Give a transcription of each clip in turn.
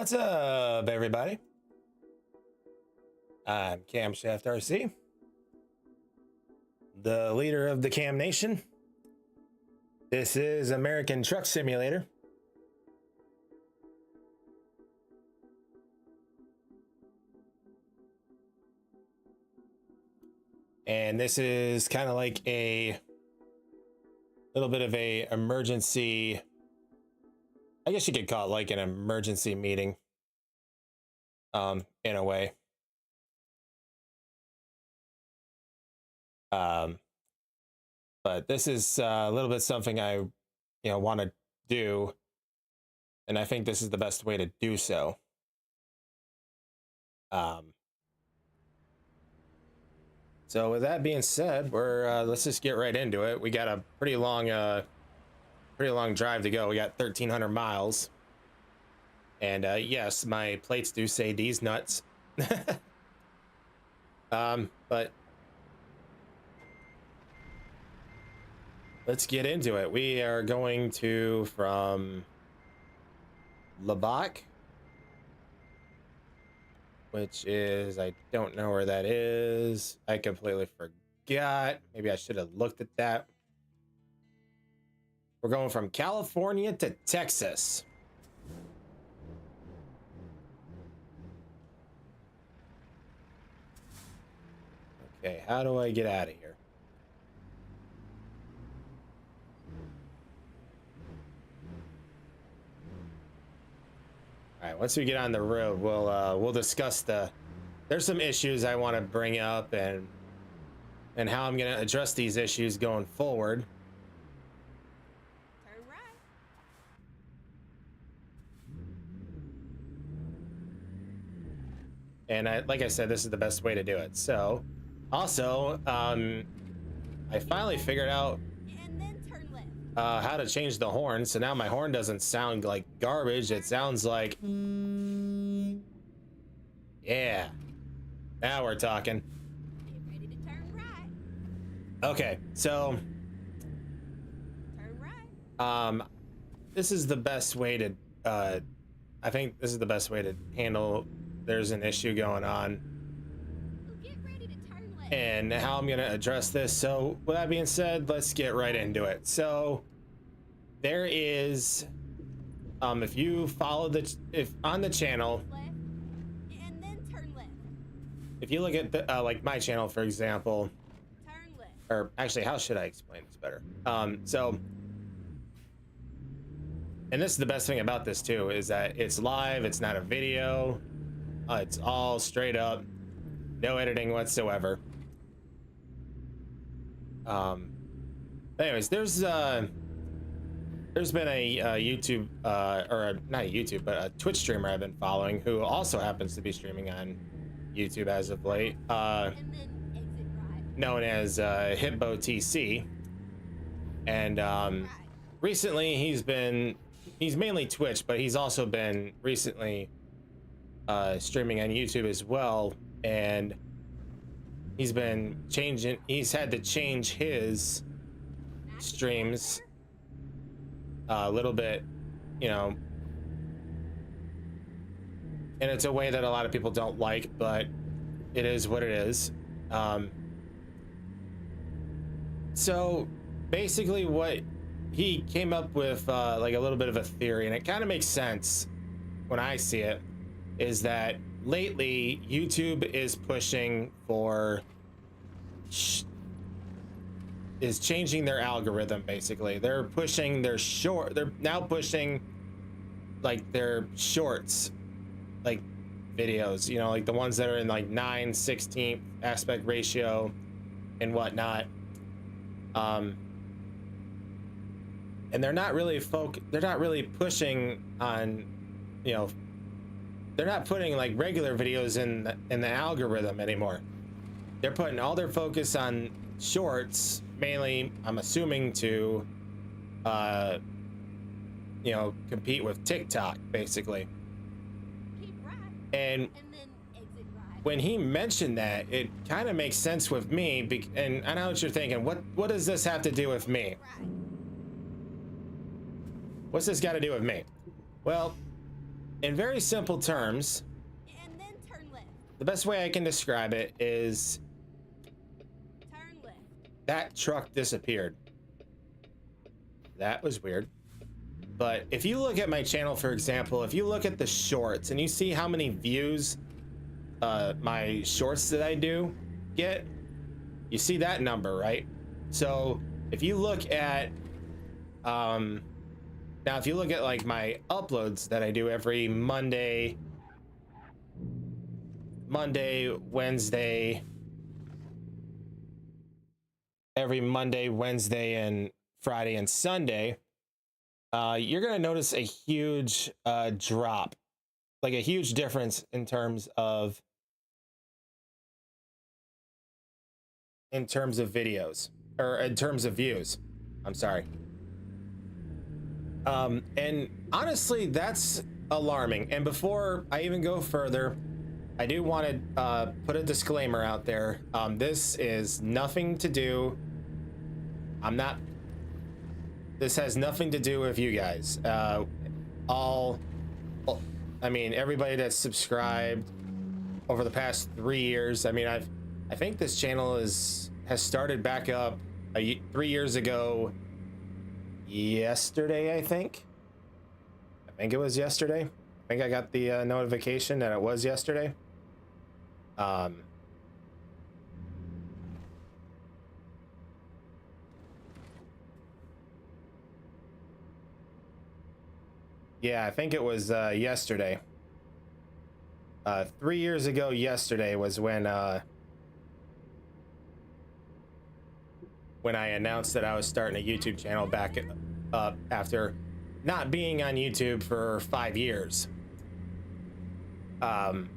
What's up, everybody? I'm Camshaft RC, the leader of the Cam Nation. This is American Truck Simulator. And this is kind of like a little bit of a emergency, I guess you could call it like an emergency meeting, in a way. But this is a little bit something I, want to do, and I think this is the best way to do so. So with that being said, let's just get right into it. We got a pretty long drive to go. We got 1,300 miles, and yes, my plates do say "these nuts." But let's get into it. We are going to from Labac, which is, I don't know where that is. I completely forgot. Maybe I should have looked at that. We're going from California to Texas. Okay, how do I get out of here? All right, once we get on the road, we'll discuss there's some issues I want to bring up and how I'm going to address these issues going forward. Turn right. And like I said, this is the best way to do it. So, also, I finally figured out And then turn left. how to change the horn. So now my horn doesn't sound like garbage. It sounds like, yeah. Now we're talking. Get ready to turn right. Okay, so Turn right. this is the best way to I think this is the best way to handle there's an issue going on Get ready to turn left. and how I'm gonna address this. So with that being said, let's get right into it. So there is if you follow if on the channel, Left. And then turn left. if you look at the like my channel, for example, Turn left. or actually, how should I explain this better? So, and this is the best thing about this too, is that it's live, it's not a video, it's all straight up, no editing whatsoever. Anyways, there's been a YouTube, not a YouTube, but a Twitch streamer I've been following who also happens to be streaming on YouTube as of late. And then exit right. Known as Hippo TC, and Right. recently he's mainly Twitch, but he's also been recently streaming on YouTube as well, and he's had to change his streams a little bit, and it's a way that a lot of people don't like, but it is what it is. So basically what he came up with, like a little bit of a theory, and it kind of makes sense when I see it, is that lately YouTube is pushing for is changing their algorithm. Basically, they're now pushing like their shorts, like videos, like the ones that are in like 9/16 aspect ratio and whatnot. And they're not really pushing on, they're not putting like regular videos in the algorithm anymore. They're putting all their focus on shorts, mainly, I'm assuming, to compete with TikTok, basically. Keep right. And And then exit right. when he mentioned that, it kind of makes sense with me, and I know what you're thinking. What does this have to do with me? Right. What's this got to do with me? Well, in very simple terms, And then turn left. the best way I can describe it is Turn left. that truck disappeared. That was weird. But if you look at my channel, for example, if you look at the shorts and you see how many views my shorts that I do get, you see that number, right? So if you look at now if you look at like my uploads that I do every Monday, Wednesday, every Monday, Wednesday, and Friday and Sunday, you're gonna notice a huge drop, like a huge difference in terms of videos, or in terms of views. I'm sorry. And honestly, that's alarming. And before I even go further, I do want to put a disclaimer out there. This is nothing to do. This has nothing to do with you guys. I mean, everybody that's subscribed over the past 3 years. I mean, I think this channel has started back up 3 years ago. Yesterday, I think it was yesterday. I think I got the notification that it was yesterday. Yeah, I think it was yesterday. 3 years ago yesterday was when I announced that I was starting a YouTube channel back up after not being on YouTube for 5 years. And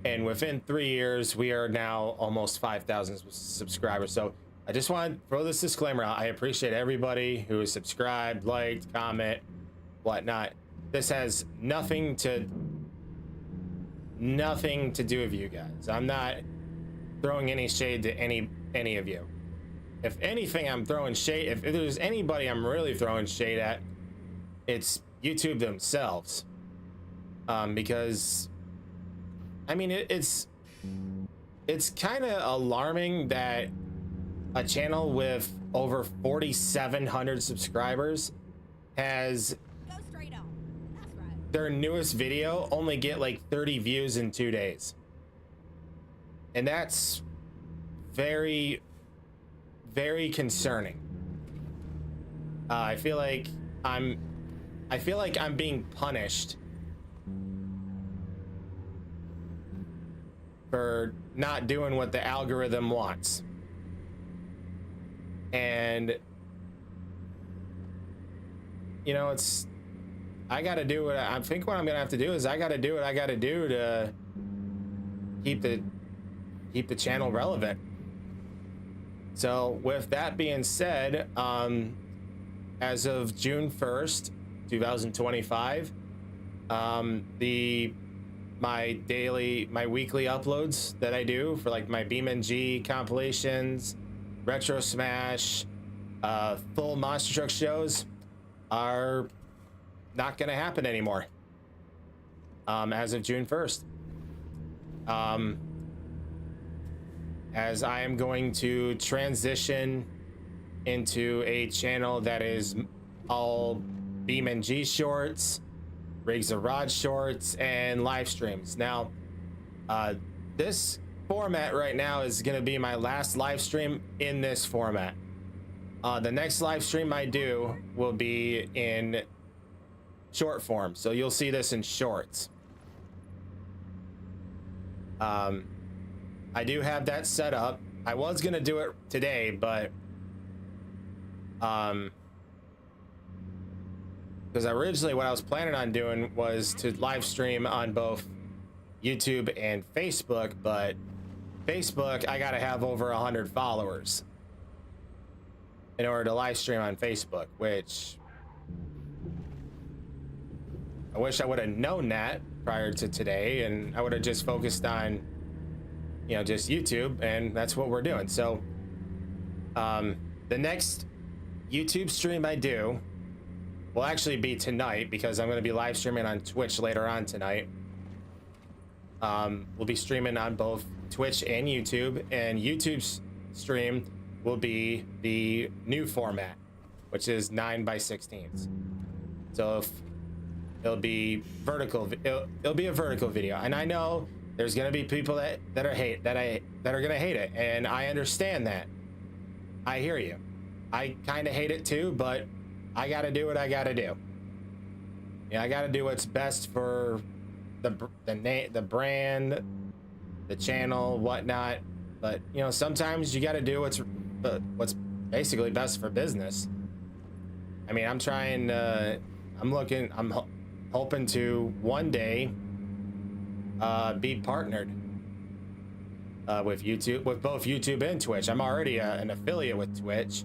within 3 years, we are now almost 5,000 subscribers. So I just want to throw this disclaimer out. I appreciate everybody who is subscribed, liked, comment, whatnot. This has nothing to do with you guys. I'm not throwing any shade to any of you. If anything, I'm throwing shade. If there's anybody I'm really throwing shade at, it's YouTube themselves. Because I mean, it's kind of alarming that a channel with over 4,700 subscribers has Go straight on. That's right. their newest video only get like 30 views in 2 days. And that's very, very concerning. I feel like I'm being punished for not doing what the algorithm wants. And you know, I gotta do what I think what I'm gonna have to do is I gotta do what I gotta do to keep the channel relevant. So with that being said, as of June 1st, 2025, my weekly uploads that I do for like my BeamNG compilations, Retro Smash, full Monster Truck shows are not gonna happen anymore. As of June 1st. As I am going to transition into a channel that is all BeamNG shorts, Rigs of Rod shorts, and live streams. Now, this format right now is going to be my last live stream in this format. The next live stream I do will be in short form, so you'll see this in shorts. I do have that set up. I was gonna do it today, but because originally what I was planning on doing was to live stream on both YouTube and Facebook, but Facebook, I gotta have over 100 followers in order to live stream on Facebook, which I wish I would have known that prior to today, and I would have just focused on, you know, just YouTube, and that's what we're doing. So the next YouTube stream I do will actually be tonight, because I'm going to be live streaming on Twitch later on tonight. We'll be streaming on both Twitch and YouTube, and YouTube's stream will be the new format, which is 9x16s. So if it'll be vertical, it'll be a vertical video, and I know there's gonna be people that are gonna hate it, and I understand that. I hear you. I kind of hate it too, but I gotta do what I gotta do. Yeah, I gotta do what's best for the brand, the channel, whatnot. But you know, sometimes you gotta do what's basically best for business. I mean, I'm trying. I'm hoping to one day be partnered with YouTube, with both YouTube and Twitch. I'm already an affiliate with Twitch,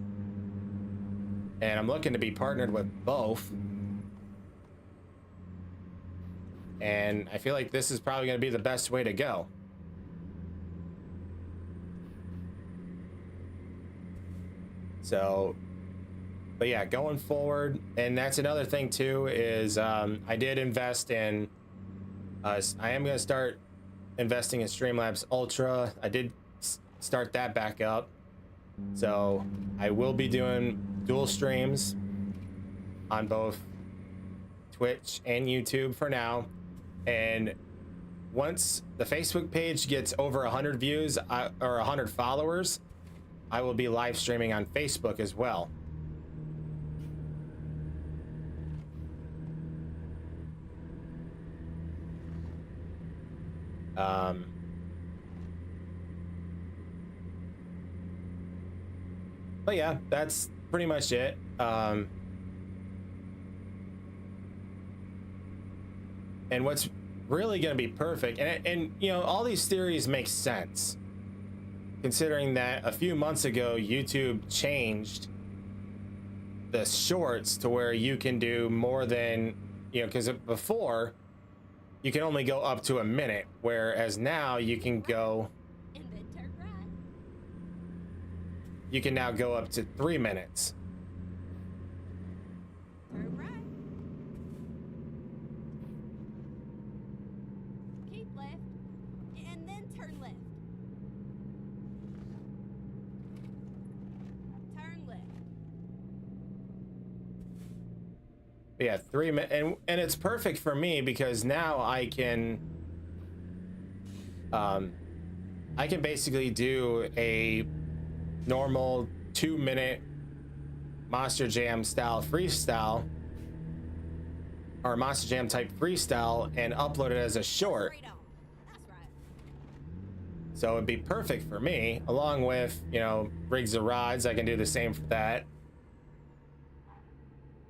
and I'm looking to be partnered with both. And I feel like this is probably going to be the best way to go. So, but yeah, going forward, and that's another thing too, is I did invest in, I am going to start investing in Streamlabs Ultra. I did start that back up. So I will be doing dual streams on both Twitch and YouTube for now. And once the Facebook page gets over 100 views or 100 followers, I will be live streaming on Facebook as well. But yeah, that's pretty much it. And what's really going to be perfect, and you know, all these theories make sense, considering that a few months ago YouTube changed the shorts to where you can do more than, you know, because before you can only go up to a minute, whereas now you can go, And then turn right. you can now go up to 3 minutes. Turn right. Keep left. And then turn left. Turn left. But yeah, 3 minutes, and it's perfect for me because now I can basically do a normal 2-minute Monster Jam style freestyle, or Monster Jam type freestyle, and upload it as a short. Straight on. That's right. So it'd be perfect for me, along with, you know, Rigs of Rods. I can do the same for that.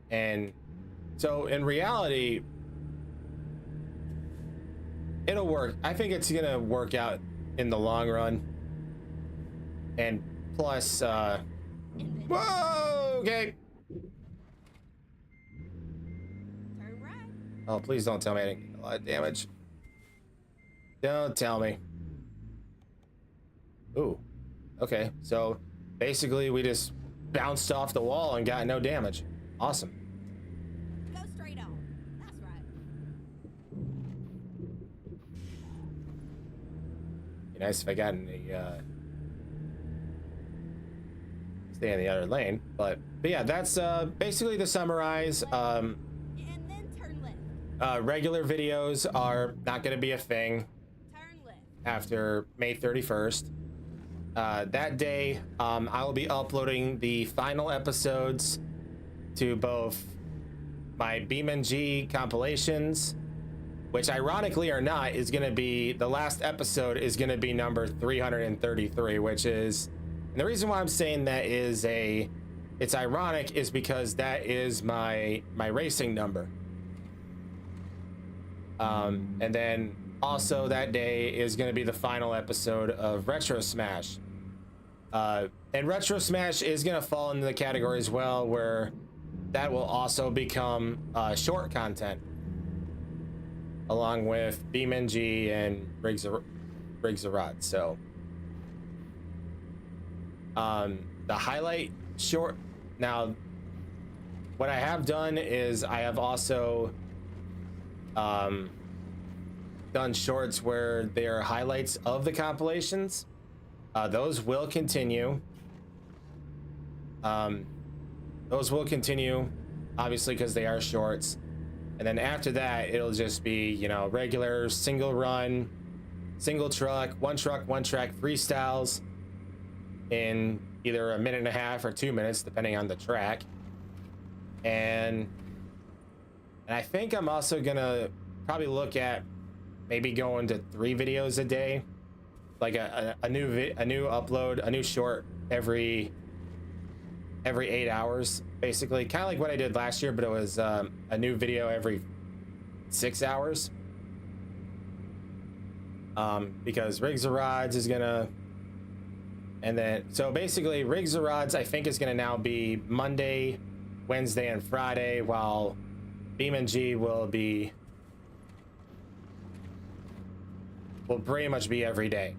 And so in reality, it'll work. I think it's gonna work out in the long run. And plus, And then whoa, okay. turn right. Oh, please don't tell me I didn't get a lot of damage. Don't tell me. Ooh, okay. So basically we just bounced off the wall and got no damage. Awesome. Go straight on. That's right. Be nice if I got in the stay in the other lane, but yeah, that's basically to summarize. And then turn left. Regular videos are not going to be a thing Turn left. after May 31st. That day, I will be uploading the final episodes to both my BeamNG compilations, which ironically or not is going to be, the last episode is going to be number 333, which is, and the reason why I'm saying that is it's ironic is because that is my racing number. And then also that day is going to be the final episode of Retro Smash. And Retro Smash is going to fall into the category as well, where that will also become short content, along with BeamNG and Rigs of Rod. So the highlight short, now what I have done is I have also done shorts where they are highlights of the compilations. Those will continue. Those will continue, obviously, because they are shorts. And then after that, it'll just be, you know, regular single run, single truck, one track freestyles in either a minute and a half or 2 minutes, depending on the track. And I think I'm also gonna probably look at maybe going to 3 videos a day, like a new upload, a new short every 8 hours, basically, kind of like what I did last year, but it was a new video every 6 hours. Because Rigs of Rods is gonna, and then so basically Rigs of Rods I think is gonna now be Monday, Wednesday, and Friday, while BeamNG will pretty much be every day.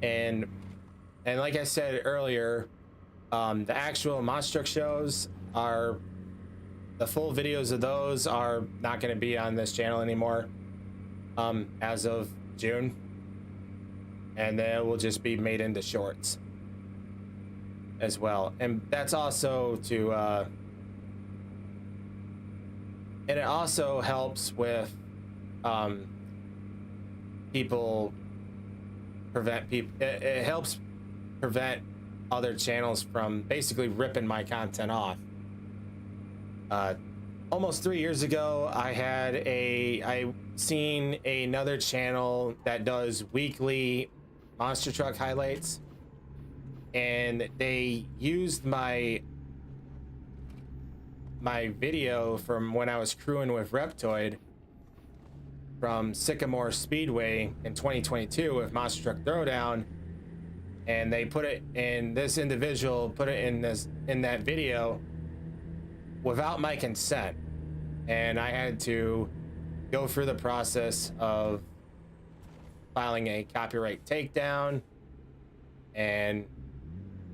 And like I said earlier, the actual Monster Truck shows are, the full videos of those are not going to be on this channel anymore as of June, and then it will just be made into shorts as well. And that's also to and it also helps with it helps prevent other channels from basically ripping my content off. Almost 3 years ago, I seen another channel that does weekly Monster Truck highlights, and they used my video from when I was crewing with Reptoid from Sycamore Speedway in 2022 with Monster Truck Throwdown, and they put it in, this individual put it in that video without my consent, and I had to go through the process of filing a copyright takedown, and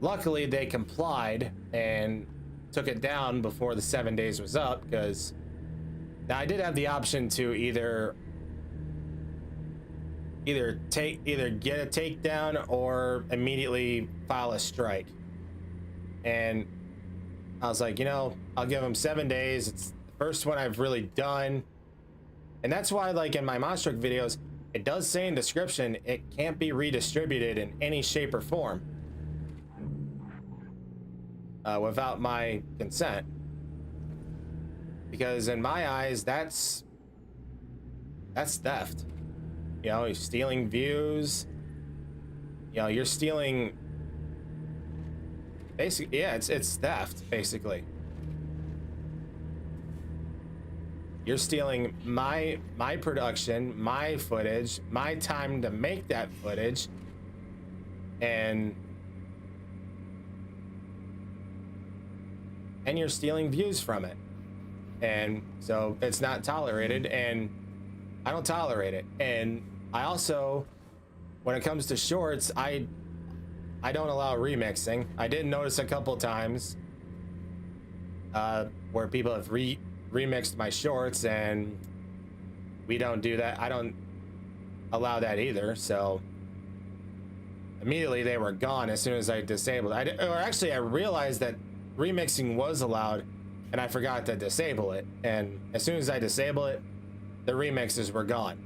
luckily they complied and took it down before the 7 days was up, because now I did have the option to either get a takedown or immediately file a strike. And I was like, you know, I'll give them 7 days. It's the first one I've really done. And that's why, like, in my Monster Truck videos, it does say in description, it can't be redistributed in any shape or form without my consent. Because in my eyes, that's theft. You know, you're stealing views. You know, you're stealing, basically, yeah, it's theft, basically. You're stealing my production, my footage, my time to make that footage, and you're stealing views from it. And so it's not tolerated, and I don't tolerate it. And I also, when it comes to shorts, I don't allow remixing. I did notice a couple times where people have remixed my shorts, and we don't do that. I don't allow that either. So immediately they were gone as soon as I disabled it. Or actually, I realized that remixing was allowed, and I forgot to disable it. And as soon as I disable it, the remixes were gone.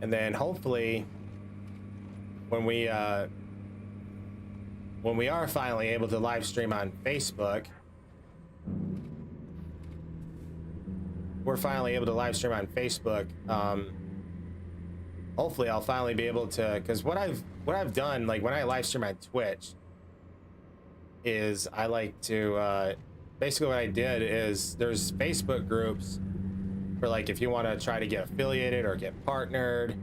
And then hopefully, when we are finally able to live stream on Facebook, hopefully I'll finally be able to, because what I've done, like when I live stream on Twitch, is I like to basically what I did is there's Facebook groups for, like, if you want to try to get affiliated or get partnered,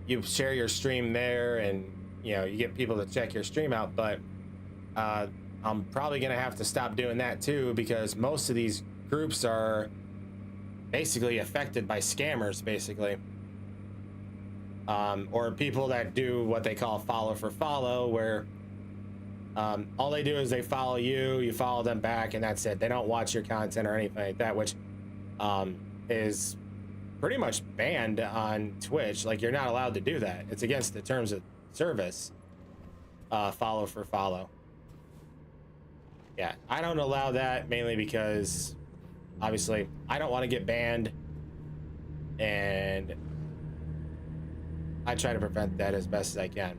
you share your stream there, and you know, you get people to check your stream out. But I'm probably gonna have to stop doing that too, because most of these groups are basically affected by scammers, basically. or people that do what they call follow for follow, where all they do is they follow you, you follow them back, and that's it. They don't watch your content or anything like that, which is pretty much banned on Twitch. Like, you're not allowed to do that. It's against the terms of service. Follow for follow. Yeah, I don't allow that mainly because obviously I don't want to get banned, and I try to prevent that as best as I can.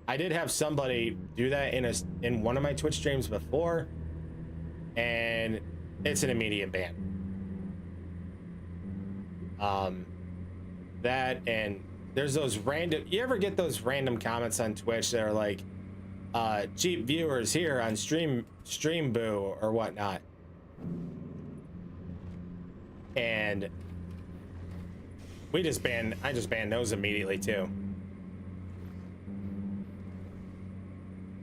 I did have somebody do that in one of my Twitch streams before, and it's an immediate ban. That, and there's those random, you ever get those random comments on Twitch that are like, cheap viewers here on stream boo or whatnot, and I just banned those immediately too.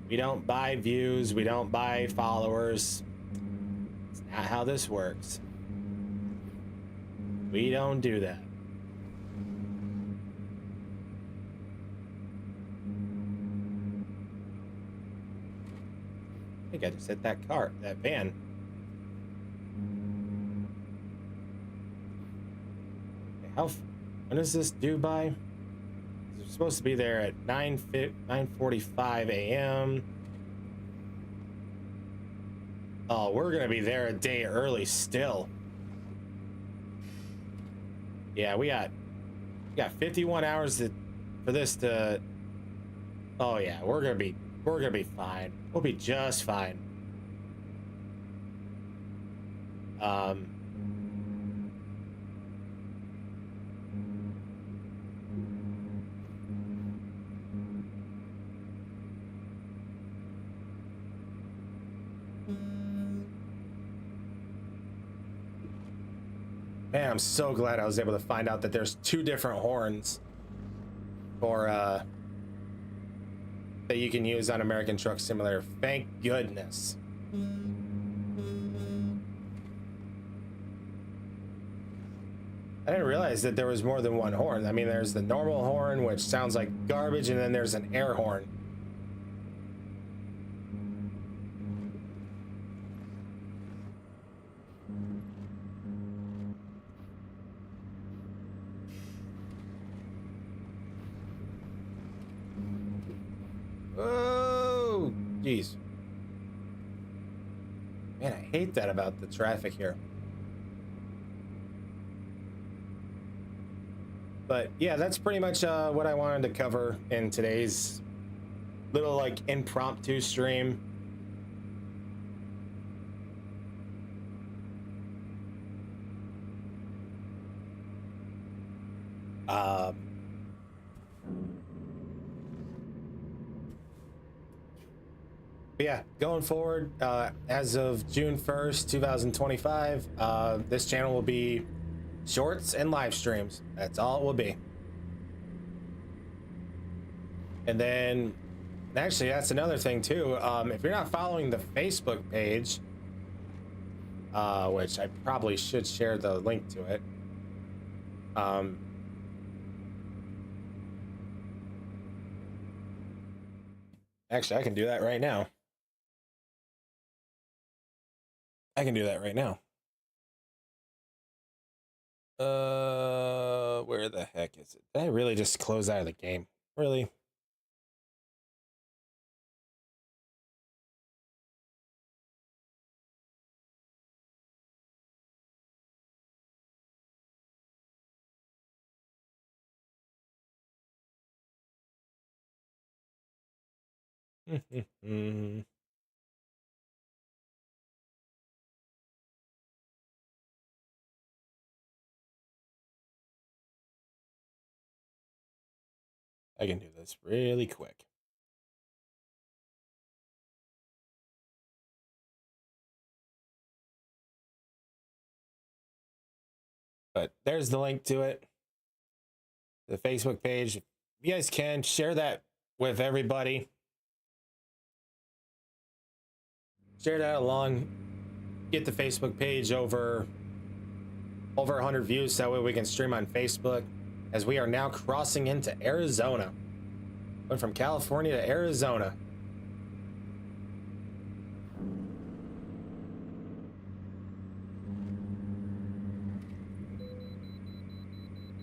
We don't buy views, we don't buy followers. It's not how this works. We don't do that. I think I just hit that van. When is this due by? It's supposed to be there at 9:45 a.m. Oh, we're gonna be there a day early still. Yeah, we got 51 hours for this to. Oh yeah, we're gonna be fine. We'll be just fine. Man, I'm so glad I was able to find out that there's 2 different horns for that you can use on American Truck Simulator. Thank goodness. I didn't realize that there was more than one horn. I mean, there's the normal horn, which sounds like garbage, and then there's an air horn. Oh, jeez. Man, I hate that about the traffic here. But yeah, that's pretty much what I wanted to cover in today's little like impromptu stream. But yeah, going forward, as of June 1st, 2025, this channel will be shorts and live streams. That's all it will be. And then, actually, that's another thing too. If you're not following the Facebook page, which I probably should share the link to it. Actually, I can do that right now. Where the heck is it? Did I really just close out of the game? Really? I can do this really quick. But there's the link to it. The Facebook page. If you guys can share that with everybody. Share that along. Get the Facebook page over 100 views. That way we can stream on Facebook. as we are now crossing into Arizona. Went from California to Arizona.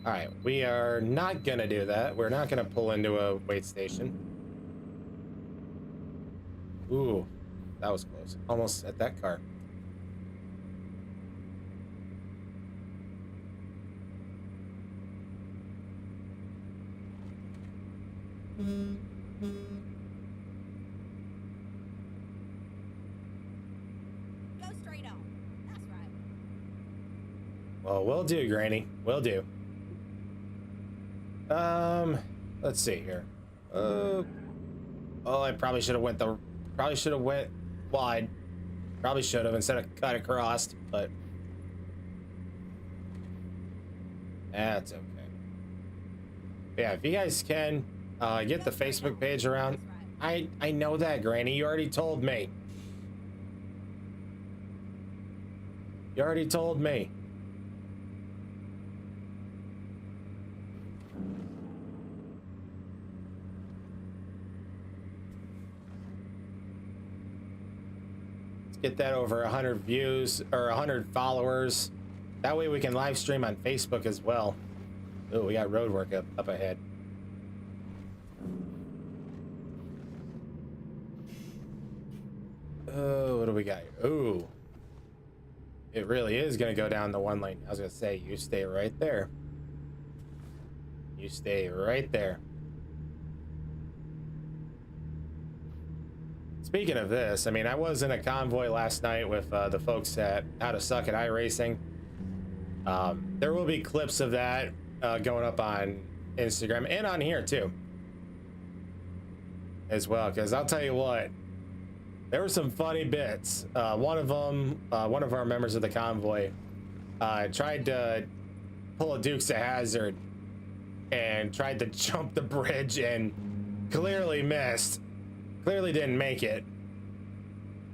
All right, we are not gonna do that. We're not gonna pull into a wait station. Ooh, that was close. Almost at that car. Go straight on. That's right. Well, will do, Granny. Will do. Let's see here. Oh, I probably should have went wide. Probably should have instead of cut across, but that's okay. Yeah, if you guys can get the Facebook page around. I know that, Granny. You already told me. You already told me. Get that over 100 views or 100 followers. That way we can live stream on Facebook as well. Oh, we got road work up ahead. Oh, what do we got here? Oh, it really is gonna go down the one lane. I was gonna say, you stay right there. You stay right there. Speaking of this, I mean, I was in a convoy last night with the folks at How to Suck at iRacing. There will be clips of that going up on Instagram and on here too, as well. Because I'll tell you what, there were some funny bits. One of them, one of our members of the convoy, tried to pull a Dukes of Hazzard and tried to jump the bridge and clearly missed. Clearly didn't make it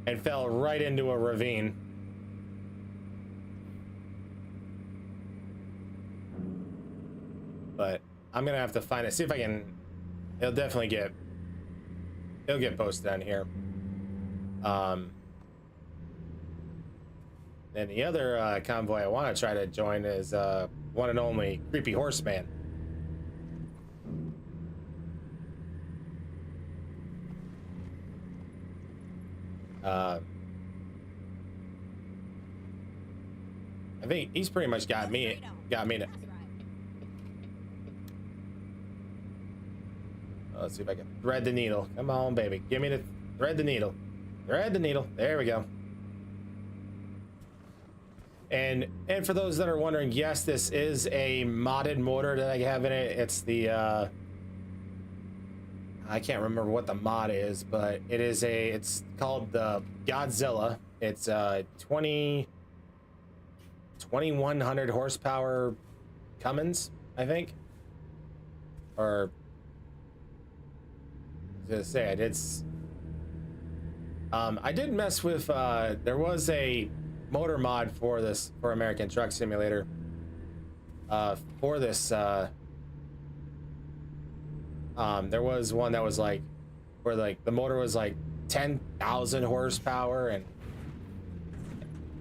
and fell right into a ravine. But I'm gonna have to find it. See if I can. It'll get posted on here. And the other convoy I want to try to join is one and only Creepy Horseman. I think he's pretty much got me to. Let's see if I can thread the needle. Come on, baby. Give me the thread the needle. Thread the needle. There we go. And for those that are wondering, yes, this is a modded motor that I have in it. It's the I can't remember what the mod is, but it's called the Godzilla. It's 2100 horsepower Cummins, I think. Or I was gonna say I did mess with there was a motor mod for American Truck Simulator for this there was one that was like where like the motor was like 10,000 horsepower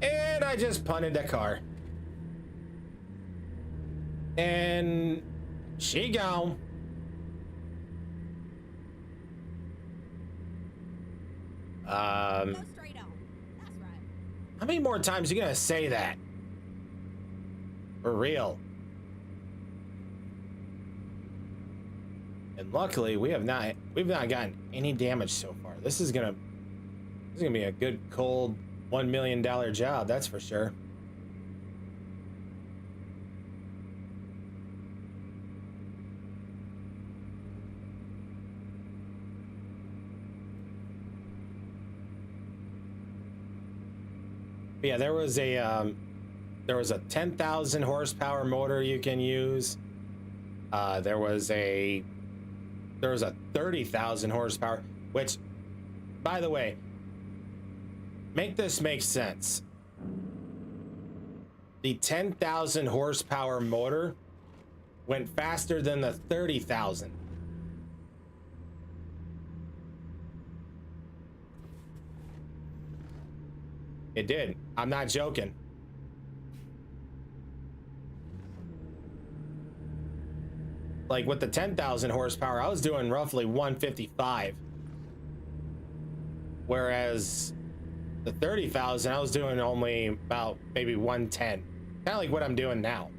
and I just punted the car and she gone. Go straight on. That's right. How many more times are you gonna say that? For real. And luckily we've not gotten any damage so far. This is gonna be a good cold $1 million job, that's for sure. But yeah, there was a 10,000 horsepower motor you can use. There was a 30,000 horsepower, which, by the way, make this make sense. The 10,000 horsepower motor went faster than the 30,000. It did. I'm not joking. Like with the 10,000 horsepower, I was doing roughly 155. Whereas the 30,000, I was doing only about maybe 110. Kind of like what I'm doing now.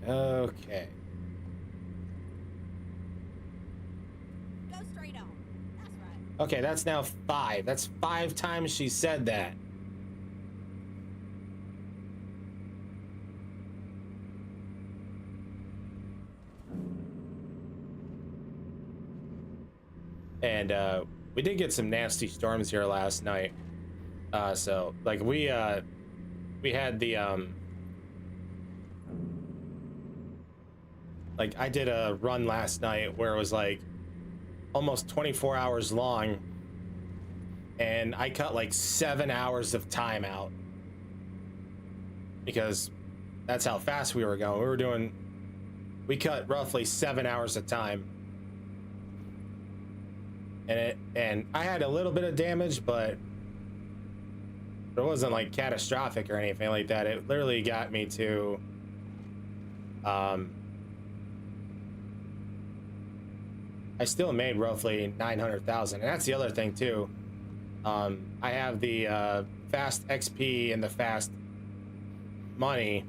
Okay. Go straight on. That's right. Okay, that's now 5. That's 5 times she said that. And we did get some nasty storms here last night. So like we had the like I did a run last night where it was like almost 24 hours long, and I cut like 7 hours of time out because that's how fast we were going. We cut roughly 7 hours of time, and I had a little bit of damage, but it wasn't like catastrophic or anything like that. It literally got me to I still made roughly 900,000, and that's the other thing too. I have the fast XP and the fast money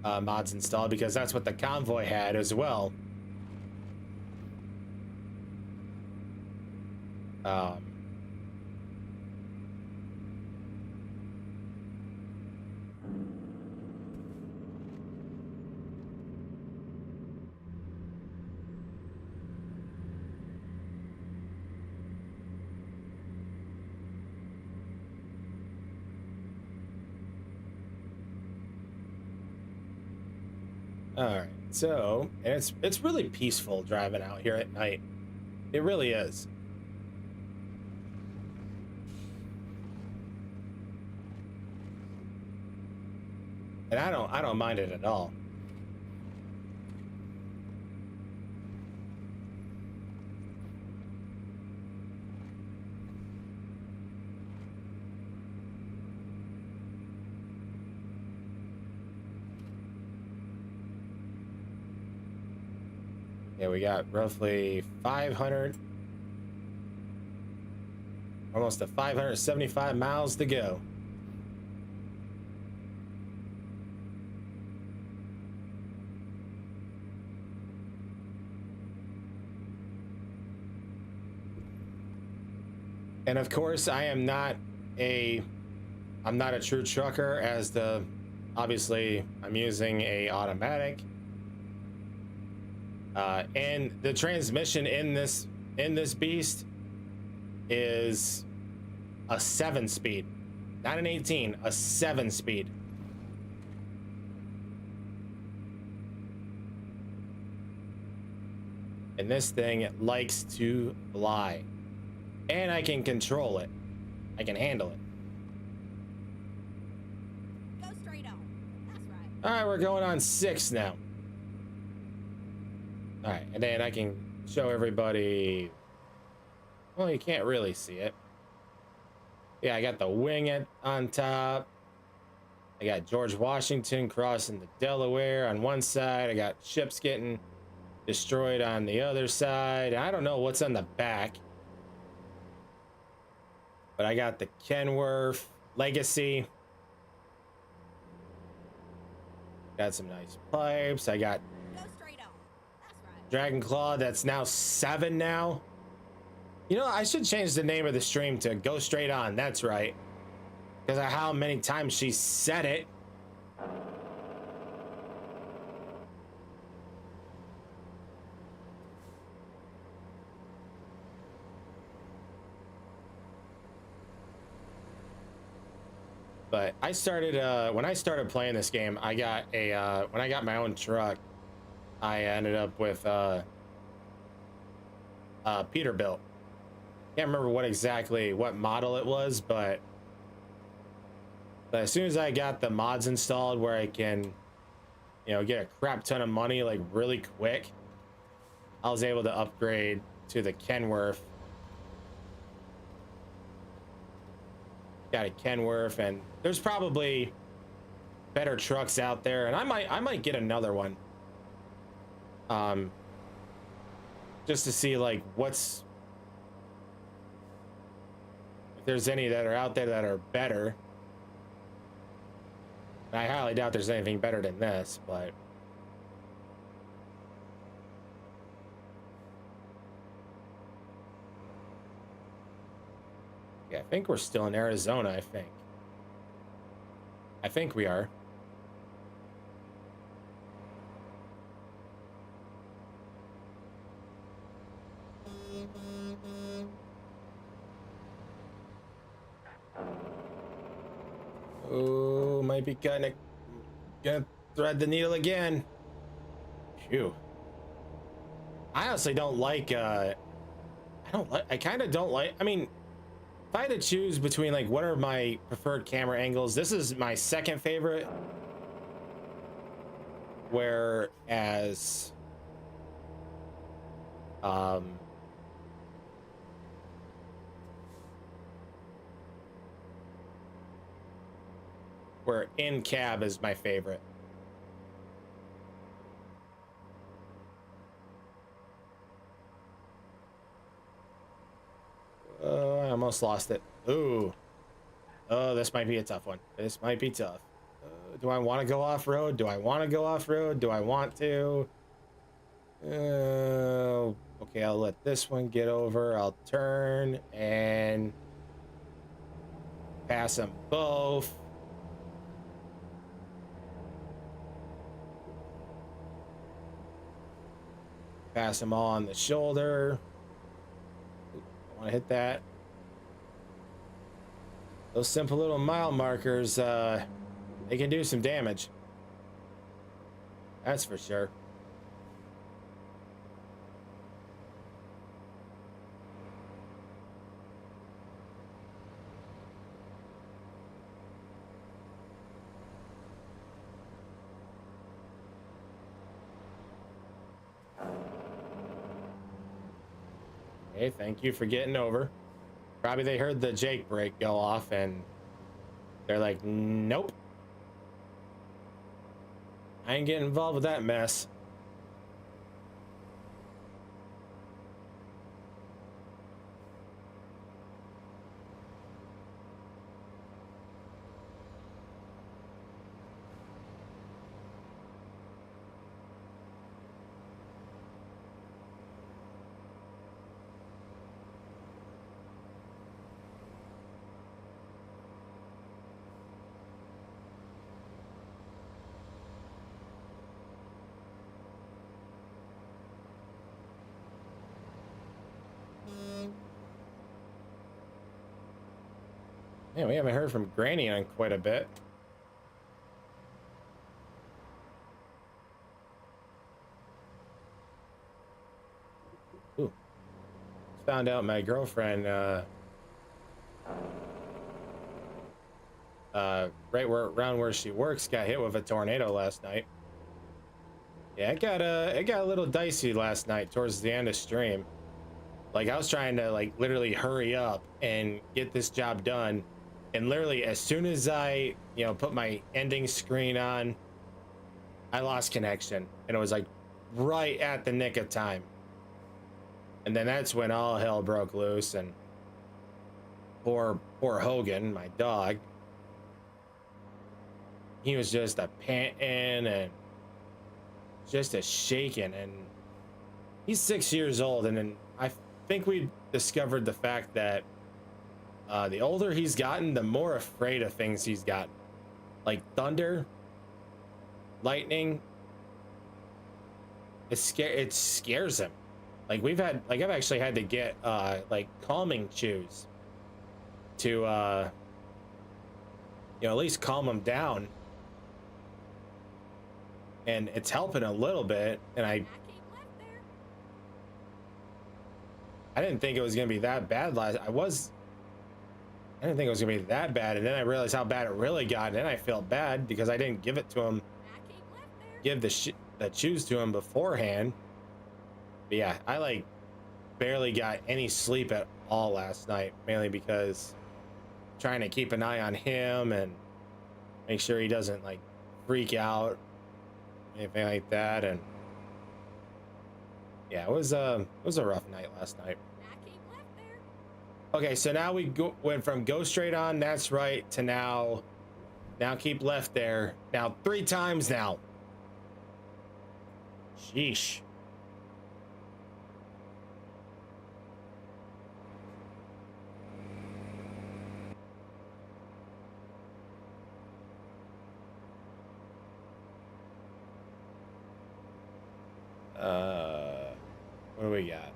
mods installed because that's what the convoy had as well. All right, so and it's really peaceful driving out here at night. It really is. And I don't mind it at all. Yeah, we got roughly 500, almost to 575 miles to go. And of course, I'm not a true trucker, as obviously I'm using a automatic. And the transmission in this beast is a 7-speed, not an 18, a 7-speed. And this thing likes to fly, and I can control it. I can handle it. Go straight on. That's right. All right, we're going on 6 now. All right, and then I can show everybody. Well, you can't really see it. Yeah, I got the wing on top. I got George Washington crossing the Delaware on one side. I got ships getting destroyed on the other side. I don't know what's on the back, but I got the Kenworth Legacy. Got some nice pipes. I got Go straight on. That's right. Dragon Claw, that's now 7 now. You know, I should change the name of the stream to Go Straight On. That's right. Because of how many times she said it. But I started when I started playing this game, I got a when I got my own truck, I ended up with Peterbilt. Can't remember what model it was, but as soon as I got the mods installed where I can, you know, get a crap ton of money like really quick, I was able to upgrade to the Kenworth. Got a Kenworth, and there's probably better trucks out there, and I might get another one. Just to see like if there's any that are out there that are better. I highly doubt there's anything better than this, but yeah, I think we're still in Arizona. I think we are. Oh, might be gonna thread the needle again. Phew. I honestly don't like I kind of don't like, I mean, if I had to choose between like what are my preferred camera angles, this is my second favorite. Whereas where in cab is my favorite. I almost lost it. Ooh. Oh, this might be a tough one. This might be tough. Do I want to go off-road? Do I want to go off-road? Do I want to? Okay, I'll let this one get over. I'll turn and pass them both. Pass them all on the shoulder. Don't want to hit that. Those simple little mile markers, they can do some damage. That's for sure. Hey, thank you for getting over. Probably they heard the Jake brake go off and they're like, nope. I ain't getting involved with that mess. Man, we haven't heard from Granny on quite a bit. Ooh. Found out my girlfriend, around where she works, got hit with a tornado last night. Yeah, it got a little dicey last night towards the end of stream. Like, I was trying to like literally hurry up and get this job done, and literally as soon as I, you know, put my ending screen on, I lost connection, and it was like right at the nick of time. And then that's when all hell broke loose, and poor Hogan, my dog, he was just a panting and just a shaking, and he's 6 years old. And then I think we discovered the fact that the older he's gotten, the more afraid of things he's gotten, like thunder, lightning. It scares him. Like I've actually had to get like calming chews to you know, at least calm them down. And it's helping a little bit. And I keep left there. I didn't think it was gonna be that bad I didn't think it was gonna be that bad, and then I realized how bad it really got, and then I felt bad because I didn't give it to him, I keep left there. give the shoes to him beforehand. But yeah, I like barely got any sleep at all last night, mainly because trying to keep an eye on him and make sure he doesn't like freak out, anything like that. And yeah, it was a rough night last night. I keep left there. Okay, so now we went from go straight on, that's right, to now keep left there. Now 3 times now. Sheesh. What do we got?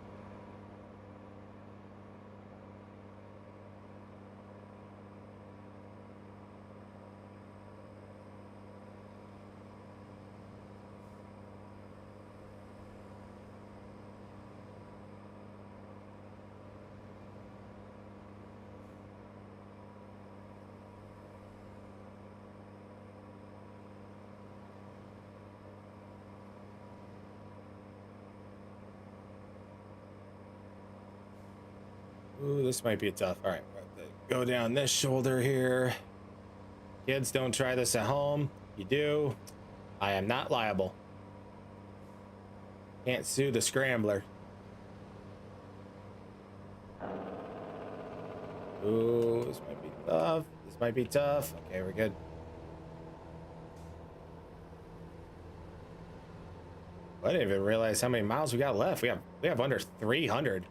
Ooh, this might be tough. All right, go down this shoulder here. Kids, don't try this at home. You do, I am not liable. Can't sue the scrambler. Ooh, this might be tough. This might be tough. Okay, we're good. I didn't even realize how many miles we got left. We have under 300.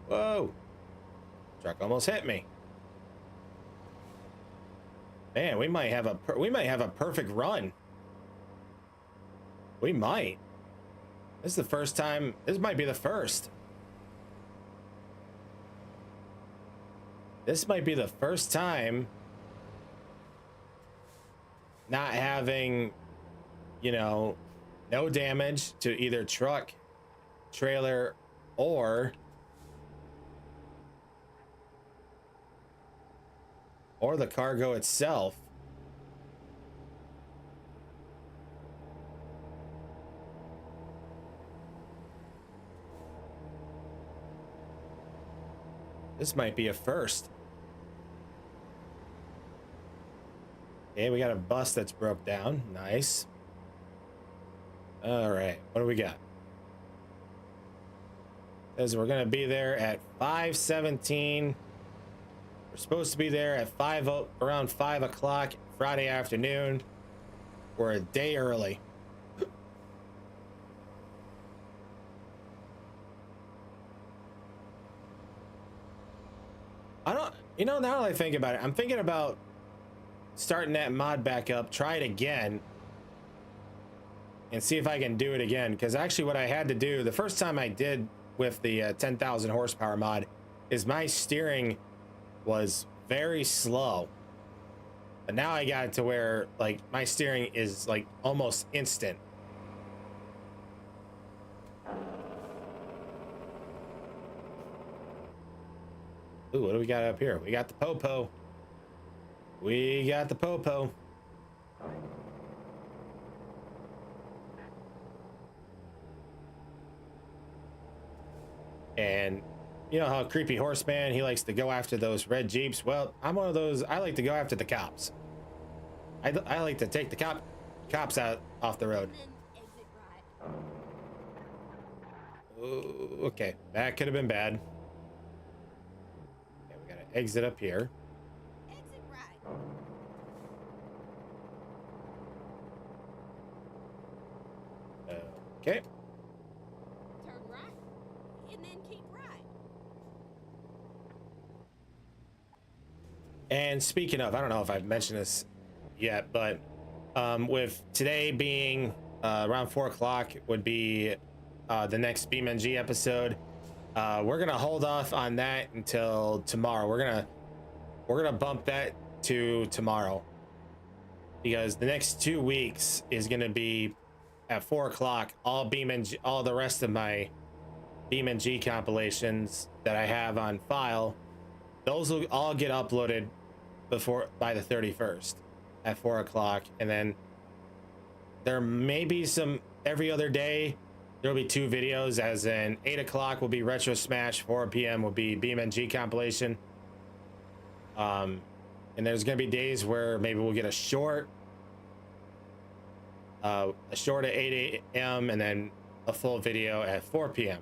Whoa! Truck almost hit me. Man, we might have a perfect run. We might. This is the first time. This might be the first. This might be the first time not having, you know, no damage to either truck, trailer, or the cargo itself. This might be a first. Okay, we got a bus that's broke down. Nice. All right, what do we got? Says we're gonna be there at 5:17. We're supposed to be there at around 5 o'clock Friday afternoon. We're a day early. You know, now that I think about it, I'm thinking about starting that mod back up, try it again, and see if I can do it again. Because actually what I had to do, the first time I did with the 10,000 horsepower mod, is my steering was very slow. But now I got it to where like my steering is like almost instant. Ooh, what do we got up here? We got the Popo. We got the Popo. And you know how Creepy Horseman, he likes to go after those red Jeeps. Well, I'm one of those. I like to go after the cops. I like to take the cops out off the road. And then exit right. Ooh, okay, that could have been bad. Okay, we gotta exit up here. Exit right. Okay. Turn right. And then keep right. And speaking of, I don't know if I've mentioned this yet, but with today being around 4 o'clock would be the next BeamNG episode. We're gonna hold off on that until tomorrow. We're gonna bump that to tomorrow, because the next 2 weeks is going to be at 4 o'clock. All all the rest of my BeamNG compilations that I have on file, those will all get uploaded by the 31st at 4 o'clock. And then there may be some every other day. There'll be 2 videos, as in 8 o'clock will be Retro Smash, 4 p.m. will be BeamNG compilation. And there's gonna be days where maybe we'll get a short at 8 a.m. and then a full video at 4 p.m.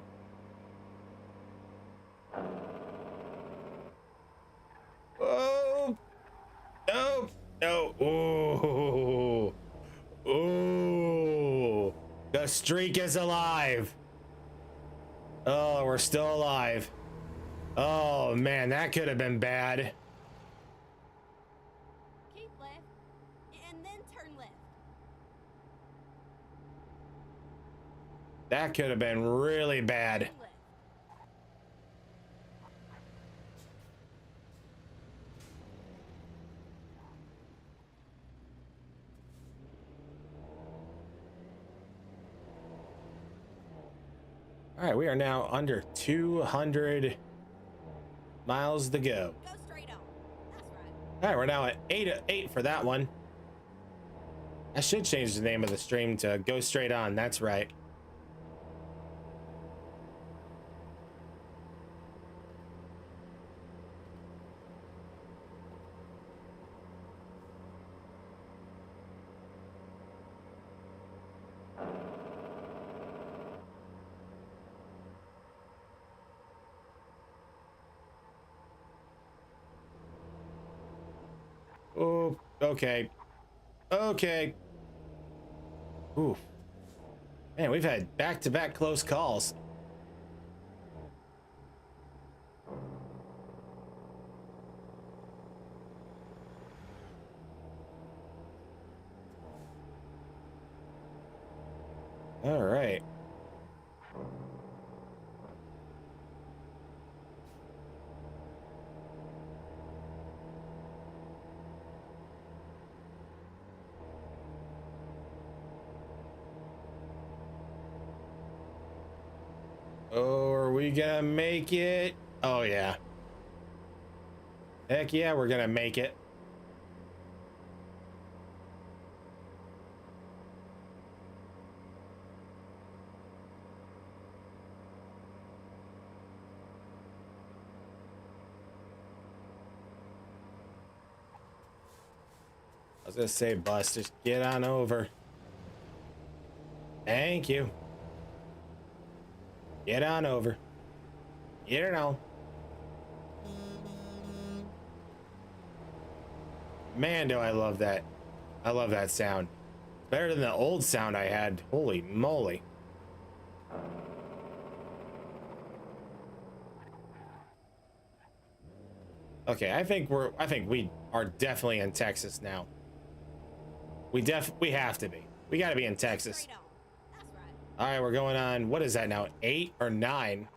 Oh no, no. Ooh, the streak is alive. Oh, we're still alive. Oh man, that could have been bad. Keep left, and then turn left. That could have been really bad. Turn left. All right, we are now under 200 miles to go. Go straight on. That's right. All right, we're now at 8 for that one. I should change the name of the stream to Go Straight On. That's right. Oh, okay. Okay. Ooh. Man, we've had back-to-back close calls. All right. Oh, are we gonna make it? Oh, yeah. Heck yeah, we're gonna make it. I was gonna say, bus, just get on over. Thank you. Get on over. Get it on. Man, do I love that. I love that sound. Better than the old sound I had. Holy moly. Okay, I think we are definitely in Texas now. We have to be. We got to be in Texas. Straight on. That's right. All right, we're going on, what is that now? 8 or 9?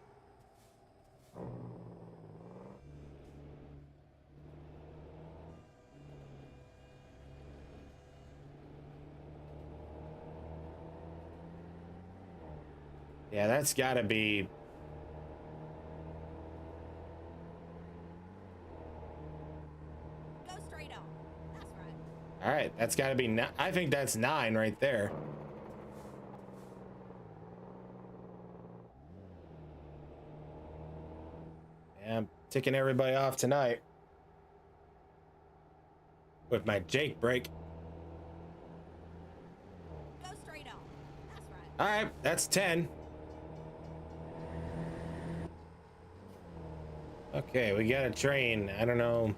Yeah, that's got to be. Go straight on. That's right. All right, that's got to be. I think that's 9 right there. Yeah, I'm ticking everybody off tonight with my Jake break. Go straight on. That's right. All right, that's 10. Okay, we got a train. I don't know.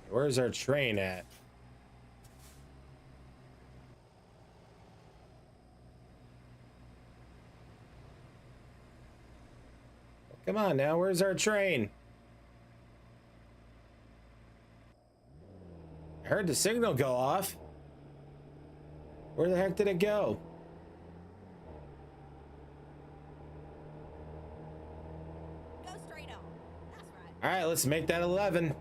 Where's our train at? Come on now, where's our train? I heard the signal go off. Where the heck did it go? Go straight on. All right, let's make that 11.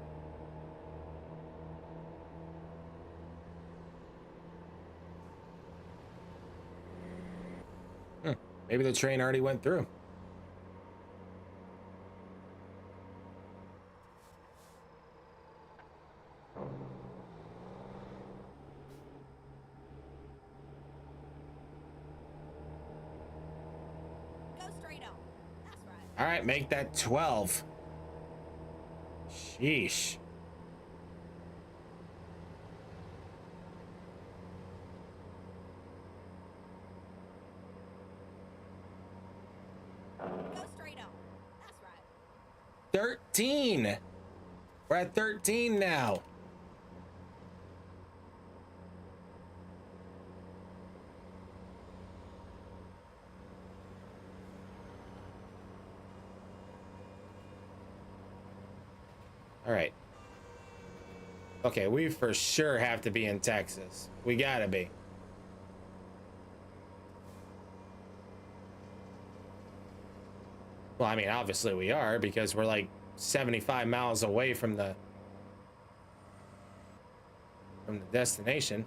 Maybe the train already went through. Go straight on. That's right. All right, make that 12. Sheesh. Go straight on. That's right. 13. We're at 13 now. All right. Okay, we for sure have to be in Texas. We gotta be. Well, I mean, obviously we are because we're like 75 miles away from the destination.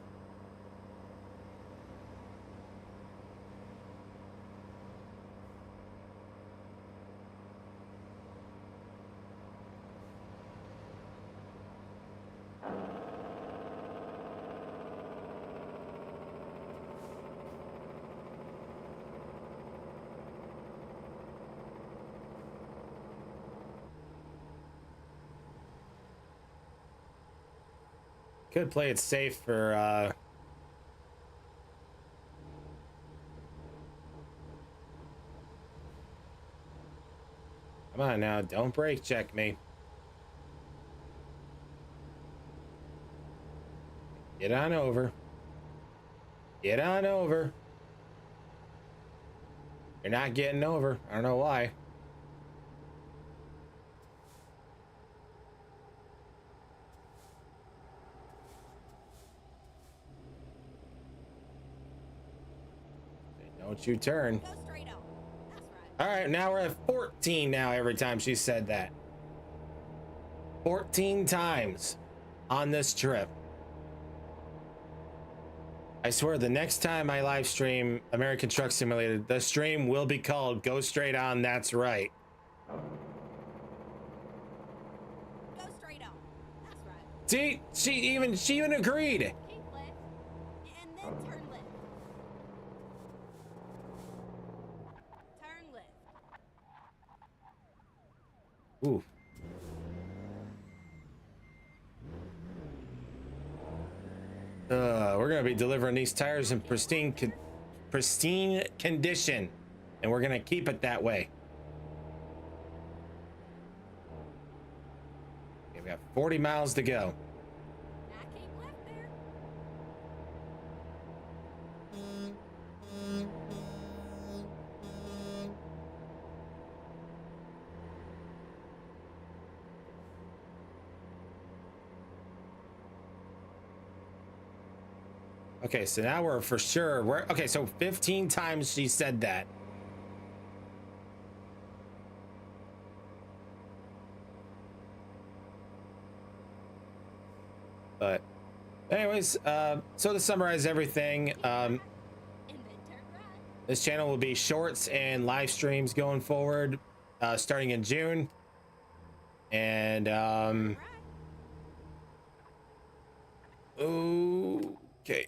Could play it safe for come on now, don't brake check me. Get on over. Get on over. You're not getting over. I don't know why. Don't you turn. Go straight on. That's right. All right, now we're at 14 now every time she said that. 14 times on this trip. I swear the next time I live stream American Truck Simulator, the stream will be called Go Straight On, That's Right. Go straight on. That's right. See, she even agreed. Keep left. And then turn left. Turn left. Ooh. We're gonna be delivering these tires in pristine condition, and we're gonna keep it that way. Okay, we got 40 miles to go. Now keep left there. Okay, so now we're for sure. Okay, so 15 times she said that. But anyways, so to summarize everything, And then turn right. this channel will be shorts and live streams going forward, starting in June. And Right. okay.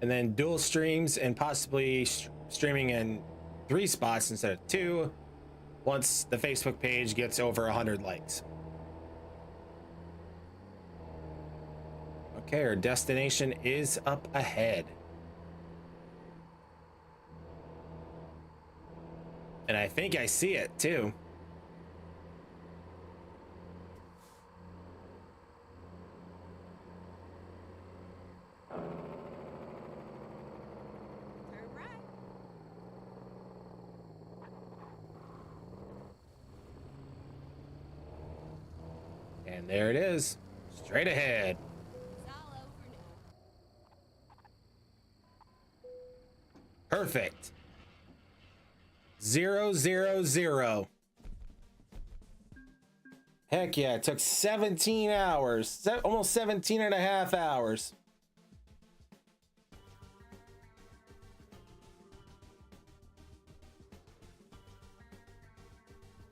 And then dual streams and possibly streaming in 3 spots instead of 2 once the Facebook page gets over 100 likes. Okay, our destination is up ahead. And I think I see it too. Turn right. And there it is, straight ahead. It's all over now. Perfect. 0, 0, 0. Heck yeah, it took 17 hours. Almost 17 and a half hours.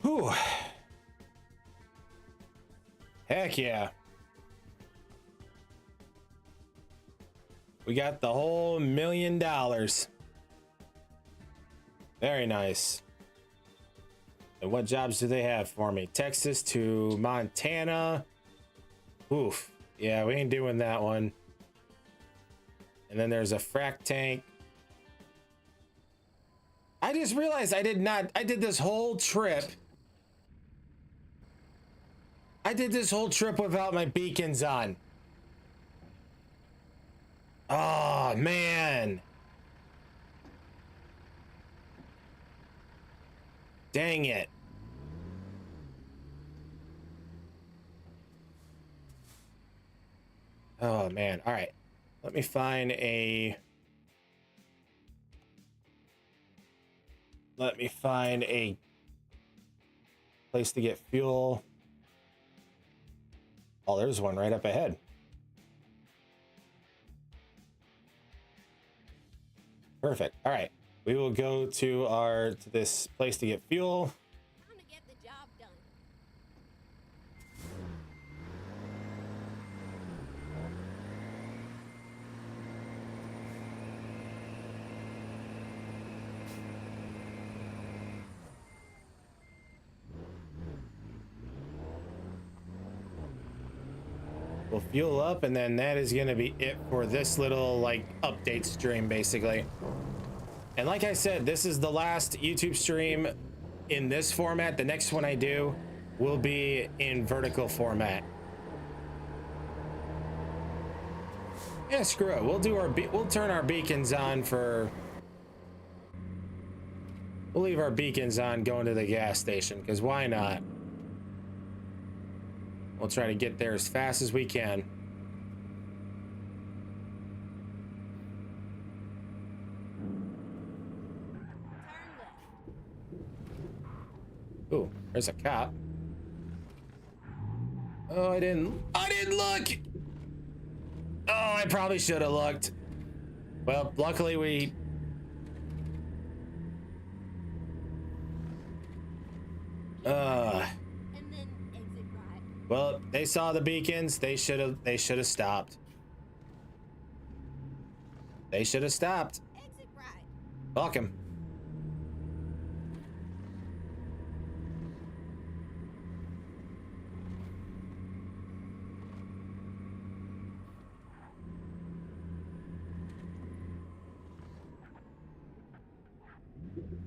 Whew. Heck yeah. We got the whole $1 million. Very nice. And what jobs do they have for me? Texas to Montana. Oof. Yeah, we ain't doing that one. And then there's a frack tank. I just realized I did this whole trip. I did this whole trip without my beacons on. Oh, man. Dang it. Oh, man. All right. Let me find a... place to get fuel. Oh, there's one right up ahead. Perfect. All right. We will go to this place to get fuel. Time to get the job done. We'll fuel up, and then that is going to be it for this little like update stream, basically. And like I said, this is the last YouTube stream in this format. The next one I do will be in vertical format. Yeah, screw it. We'll turn our beacons on for... We'll leave our beacons on going to the gas station, because why not? We'll try to get there as fast as we can. Turn left. Ooh, there's a cop. Oh, I didn't look. Oh, I probably should have looked. Well, luckily we... And then exit right. Well, they saw the beacons. They should have stopped. They should have stopped. Exit right. Welcome.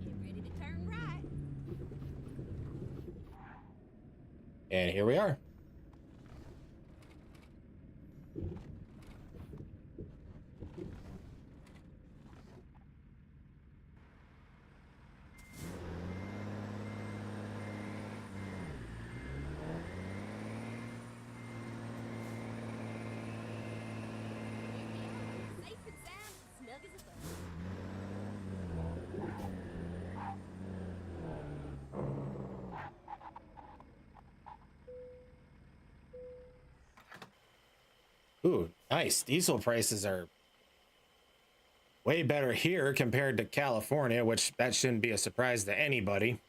Get ready to turn right. And here we are. Safe and sound, snug as a bug. Ooh, nice. Diesel prices are way better here compared to California, which that shouldn't be a surprise to anybody.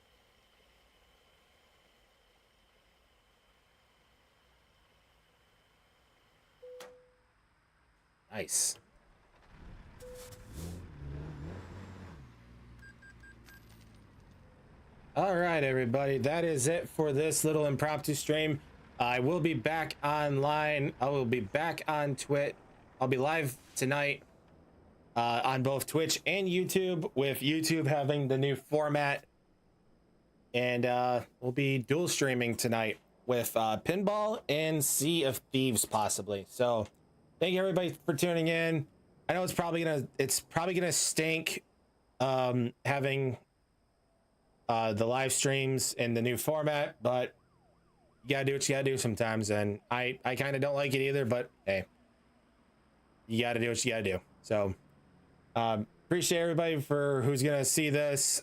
Nice. All right, everybody, that is it for this little impromptu stream. I will be back online. I will be back on Twitch. I'll be live tonight on both Twitch and YouTube, with YouTube having the new format. And we'll be dual streaming tonight with Pinball and Sea of Thieves, possibly. So thank you, everybody, for tuning in. I know it's probably gonna stink having the live streams in the new format, but you gotta do what you gotta do sometimes, and I kind of don't like it either, but hey, you gotta do what you gotta do. So appreciate everybody for who's gonna see this.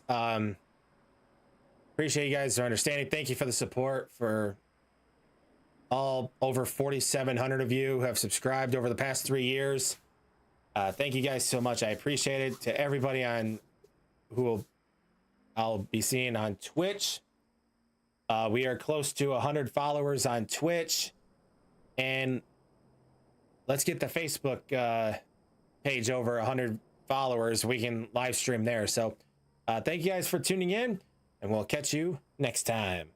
Appreciate you guys for understanding. Thank you for the support for all over 4,700 of you who have subscribed over the past 3 years. Thank you guys so much. I appreciate it. To everybody on I'll be seeing on Twitch. We are close to 100 followers on Twitch, and let's get the Facebook page over 100 followers. We can live stream there. So thank you guys for tuning in, and we'll catch you next time.